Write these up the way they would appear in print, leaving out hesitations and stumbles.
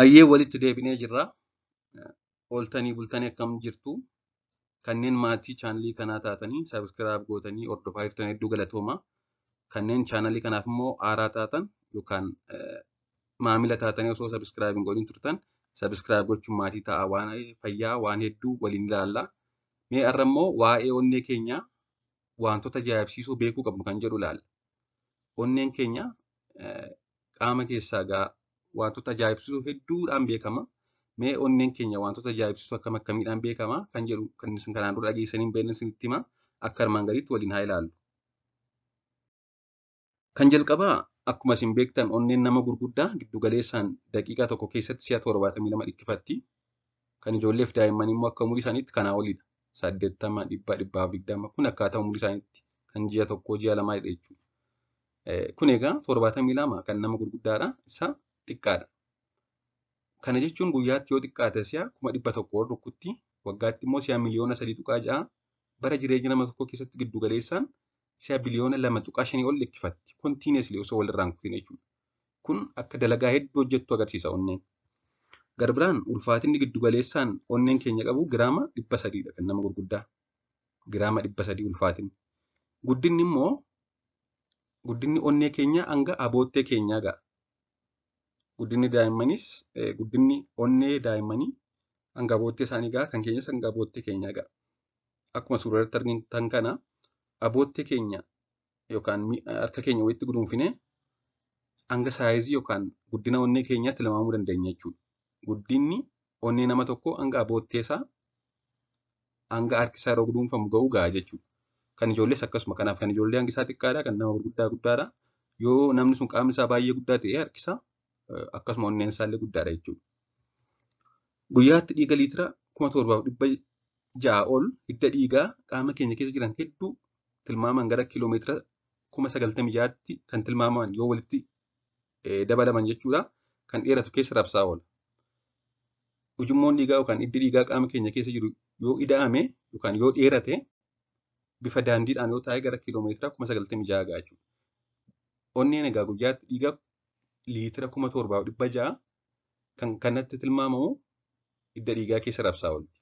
Hayyee walitti deebinee jirra. Ooltanii bultanii akkam jirtu? Kanneen maatii chaanalii kanaa taatanii sabiskiraayib gootanii hordofaa jirtan hedduu galatooma. Kanneen chaanalii kanaaf immoo haaraa taatan yookaan maamila taatanii osoo sabiskiraayib hin godhin turtan sabiskiraayib gochuun maatii ta'a. Waan fayyaa waan hedduu waliin ilaalla. Mee har'a immoo waa'ee onnee keenyaa wantoota ajaa'ibsiisoo beekuu qabnu kan jedhu ilaalla. Onneen keenya qaama keessaa wantoota ajaa'ibsiisoo hedduudhaan beekama. Mee onneen keenya wantoota ajaa'ibsiisoo akkam akkamiidhaan beekama kan jedhu kan isin kanaan dura dhageessanii hin beekne isinitti hima. Akka armaan gadiitti waliin haa ilaallu. Kan jalqabaa akkuma isin beektan onneen nama gurguddaa giddu galeessaan daqiiqaa tokko keessatti si'a 72 dhikkifatti. Kan ijoolleef daa'imman immoo akka umurii isaaniitti kanaa olidha. 80, 100, 120 kun akkaataa umurii isaaniitti kan ji'a tokkoo ji'a lamaa jechuudha. Kun egaa 72 kan nama gurguddaadha. Isa xiqqaadha. Kana jechuun guyyaatti yoo xiqqaate si'a 100,000 rukkutti, waggaatti immoo si'a miliyoona 3.6 bara jireenya nama tokko keessatti giddu galeessaan si'a biliyoona 2.5 ol dhikkifatti. Kontiineesli osoo walirraa hin kutin jechuudha. Kun akka dalagaa hedduu hojjettu agarsiisa onneen. Garbiraan ulfaatinni giddu galeessaan onneen keenya qabu giraama 300dha kan nama gurguddaa. Giraama 300 ulfaatinni. Guddinni immoo guddinni onnee keenya hanga aboottee keenyaa ga'a. Guddinni daa'immaniis guddinni onnee daa'immanii hanga aboottee isaanii ga'a, kan keenyas hanga aboottee keenyaa ga'a. Akkuma suuraa irratti argitan kana aboottee keenya yookaan harka keenya walitti guduunfinee hanga saayizii yookaan guddina onnee keenyaatti tilmaamuu dandeenya jechuudha. Guddinni onnee nama tokkoo hanga aboottee isaa hanga harki isaa yeroo guduunfamu ga'uu ga'a jechuudha. Kan ijoollees akkasuma. Kanaaf kan ijoollee hangi isaa xiqqaadha, kan nama gurguddaa guddaadha. Yoo namni sun qaamni isaa baay'ee guddaa ta'e harki isaa akkasuma onneen isaallee guddaadha jechuudha. Guyyaatti dhiiga liitira 7,600 ol hidda dhiigaa qaama keenya keessa jiran hedduu tilmaaman gara kiiloomeetira 96,000tti kan tilmaaman yoo walitti dabalaman jechuudha. Kan dheeratu keessa rabsaa oola. Ujummoon dhiigaa yookaan hiddi dhiigaa qaama keenya keessa jiru yoo ida'ame yookaan yoo dheerate bifa daandiidhaan yoo taa'e gara kiiloomeetira 96,000 ga'a jechuudha. Onneen egaa guyyaatti dhiiga liitira 7,600 kan kanatti tilmaamamu hidda dhiigaa keessa rabsaa oolti.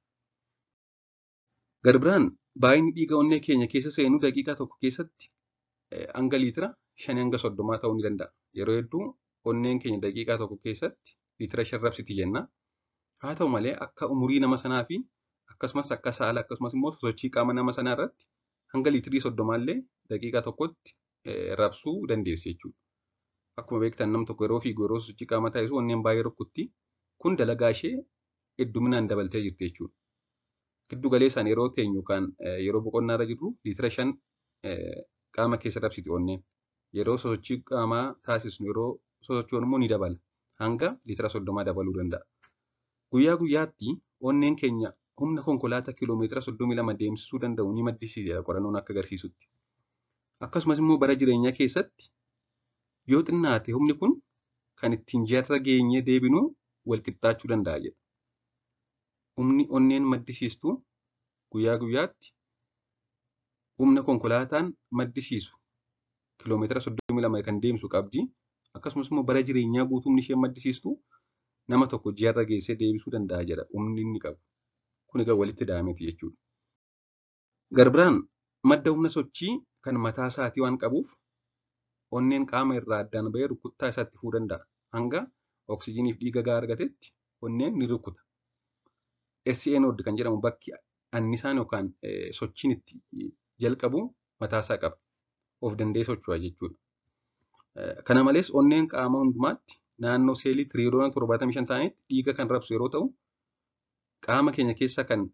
Garbiraan baay'inni dhiiga onnee keenya keessa seenuu daqiiqaa tokko keessatti hanga liitira 5 hanga 30 ta'uu ni danda'a. Yeroo hedduu onneen keenya daqiiqaa tokko keessatti liitira 5 rabsiti jenna. Haa ta'u malee akka umurii nama sanaa fi akkasumas akka saala akkasumas immoo sosochii qaama nama sanaa irratti hanga liitirii 30 illee daqiiqaa tokkotti rabsuu dandeessi jechuudha. Akkuma beektan nam tokko yeroo fiigu yeroo sosochii qaama taasisu onneen baay'ee rukkutti. Kun dalagaa ishee hedduminaan dabaltee jirti jechuudha. Giddu galeessaan yeroo teenyu yookaan yeroo boqonnaa irra jirru liitira 5 qaama keessa rabsiti onneen. Yeroo sosochii qaamaa taasisnu yeroo sosochoon immoo ni dabala. Hanga liitira 30 dabaluu danda'a. Guyyaa guyyaatti onneen keenya humna konkolaataa kiiloomeetira 32 deemsisuu danda'u ni maddisiisa qorannoon akka agarsiisutti. Akkasumas immoo bara jireenyaa keessatti yoo xinnaate humni kun kan ittiin ji'arra geenyee deebinu wal qixxaachuu danda'a jedha. Humni onneen maddisiistu guyyaa guyyaatti humna konkolaataan maddisiisu kiiloomeetira 32 kan deemsu qabdi. Akkasumas immoo bara jireenyaa guutuu humni ishee maddisiistu nama tokko ji'arra geessee deebisuu danda'a jedha humni inni qabu. Kun egaa walitti daameti jechuudha. Garbiraan madda humna sochii kan mataa isaatii waan qabuuf onneen qaama irraa addaan bahee rukkuttaa isaatti fufuu danda'a. Hanga oksijiinii fi dhiiga gahaa argatetti onneen ni rukkuta. SCN node kan jedhamu bakki annisaan yookaan sochiin itti jalqabu mataa isaa qaba. Of danda'ee socho'a jechuudha. Kana malees onneen qaama hundumaatti naannoo seelii tiriliyoona 75 ta'anitti dhiiga kan rabsu yeroo ta'u, qaama keenya keessa kan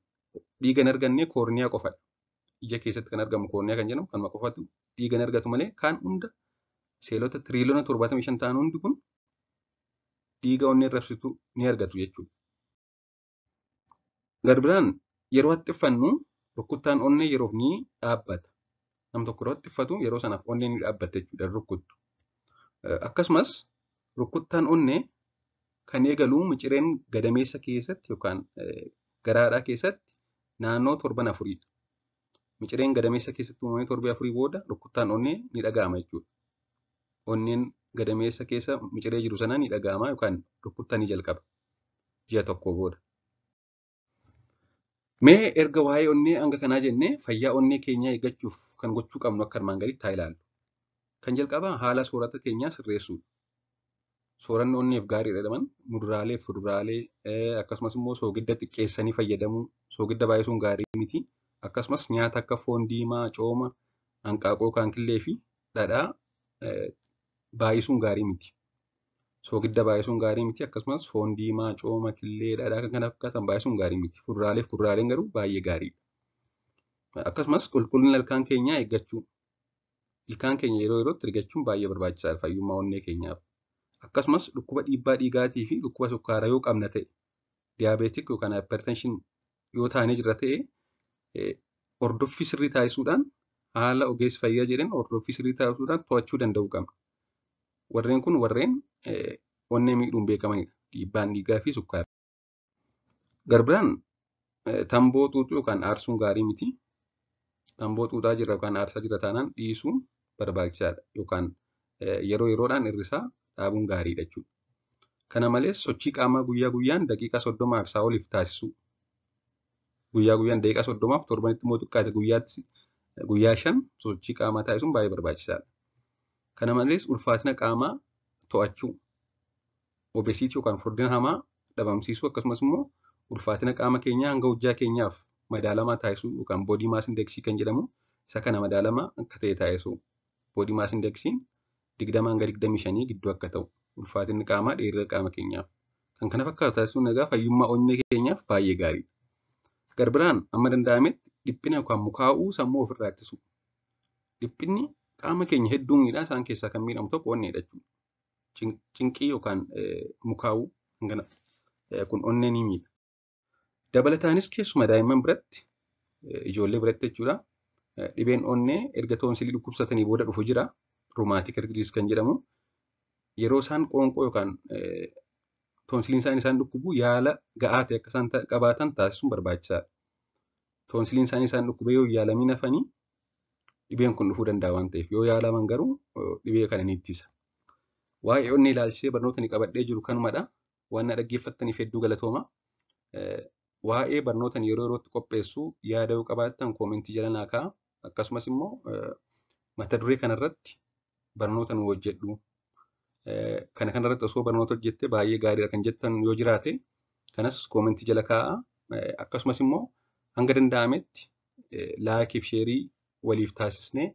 dhiiga hin arganne koorniyaa qofadha. Ija keessatti kan argamu koorniyaa kan jedhamu kanuma qofatu dhiiga hin argatu malee kaan hunda seelota tiriliyoona 75 ta'an hundi kun dhiiga onneen rabsitu ni argatu jechuudha. Garbiraan yeroo haxxiffannu rukkuttaan onnee yeroof ni dhaabbata. Nam tokko yeroo haxxiffatu yeroo sanaaf onneen ni dhaabbata jechuudha rukkuttu. Akkasumas rukkuttaan onnee kan eegalu micireen gadameessa keessatti yookaan garaadhaa keessatti naannoo 7 afuridha. Micireen gadameessa keessatti uumamee 7 afurii booda rukkuttaan onnee ni dhaga'ama jechuudha. Onneen gadameessa keessa miciree jiru sana ni dhaga'ama yookaan rukkuttaa ni jalqaba. ji'a tokko booda. Mee erga waa'ee onnee hanga kanaa jennee fayyaa onnee keenyaa eeggachuuf kan gochuu qabnu akka armaan gadiitti haa ilaallu. Kan jalqabaa haala soorata keenyaa sirreessuudha. Sooranni onneef gaariidha jedhaman muduraalee fi fuduraalee akkasumas immoo soogidda xiqqeessanii fayyadamuu, soogidda baay'isuun gaarii miti. Akkasumas nyaata akka foon diimaa, cooma, hanqaaquu, kaankiillee fi dhadhaa baay'isuun gaarii miti. Soogidda baay'isuun gaarii miti. Akkasumas foon diimaa, cooma, killee, dhadhaa kan kana fakkaatan baay'isuun gaarii miti. Fuduraalee fi kuduraaleen garuu baay'ee gaariidha. Akkasumas qulqullina ilkaan keenyaa eeggachuu. Ilkaan keenya yeroo yerootti rigachuun baay'ee barbaachisaadha fayyummaa onnee keenyaaf. Akkasumas dhukkuba dhiibbaa dhiigaatii fi dhukkuba sukkaaraa yoo qabna ta'e, diyaabeetik yookaan hypertension yoo taanee jirra ta'e, hordoffii sirrii taasisuudhaan haala ogeessi fayyaa jedhan hordoffii sirrii taasisuudhaan to'achuu danda'uu qabna. Warreen kun warreen onnee miidhuun beekamanidha. Dhiibbaan dhiigaa fi sukkaara. Garbiraan tamboo xuuxuu yookaan aarsuun gaarii miti. Tamboo xuuxaa jirra yookaan aarsaa jirra taanaan dhiisuun barbaachisaadha. Yookaan yeroo yeroodhaan hir'isaa dhaabuun gaariidha jechuudha. Kana malees sochii qaamaa guyyaa guyyaan daqiiqaa 30 fi isaa oliif taasisuu. Guyyaa guyyaan daqiiqaa 30 fi torbanitti immoo xiqqaate guyyaa 5 sochii qaamaa taasisuun baay'ee barbaachisaadha. Kana malees ulfaatina qaamaa to'achuu. Obesiitii yookaan furdina hamaa dhabamsiisuu akkasumas immoo ulfaatina qaama keenyaa hanga hojjaa keenyaaf madaalamaa taasisuu yookaan boodii maas indeksii kan jedhamu isa kana madaalamaa akka ta'e taasisuu. Boodii maas indeksiin 20 hanga 25 gidduu akka ta'u ulfaatinni qaamaa dheerina qaama keenyaaf. Kan kana fakkaatu taasisuun egaa fayyummaa onnee keenyaaf baay'ee gaariidha. Garbiraan amma danda'ametti dhiphina yookaan mukaa'uu sammuu ofirraa ittisuu. Dhiphinni qaama keenya hedduu miidhaa isaan keessaa kan miidhamu tokko onneedha jechuudha. Cinqii yookaan mukaa'uu kun onnee ni miidha. Dabalataanis keessumaa daa'imman biratti ijoollee biratti jechuudha. Dhibeen onnee erga toonsilii dhukkubsatanii booda dhufu jira. Ruumaatik artritis kan jedhamu. Yeroo isaan qoonqoo yookaan toonsiliin isaanii isaan dhukkubu yaala ga'aa ta'e akka isaan qabaatan taasisuun barbaachisaadha. Toonsiliin isaanii isaan dhukkubee yoo yaalamii nafanii dhibeen kun dhufuu danda'a waan ta'eef yoo yaalaman garuu dhibee kana ni ittisa. Waa'ee onnee ilaalchisee barnoota ni qabadhee jiru kanumadha. Waan na dhaggeeffattaniif hedduu galatooma. Waa'ee barnoota yeroo yerootti qopheessuu yaada yoo qabaattan koomentii jala naa kaa'a. Akkasumas immoo mata duree kanarratti barnoota nu hojjedhu. Kana kanarratti osoo barnoota hojjette baay'ee gaariidha kan jettan yoo jiraate kanas koomentii jala kaa'a. Akkasumas immoo hanga danda'ametti laayikii fi sheerii waliif taasisnee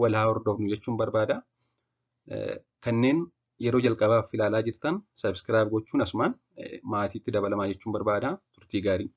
wal haa hordofnu jechuun barbaada. Kanneen yeroo jalqabaaf ilaalaa jirtan sabiskiraayib gochuun asumaan maatiitti dabalamaa jechuun barbaada. Turtii gaarii.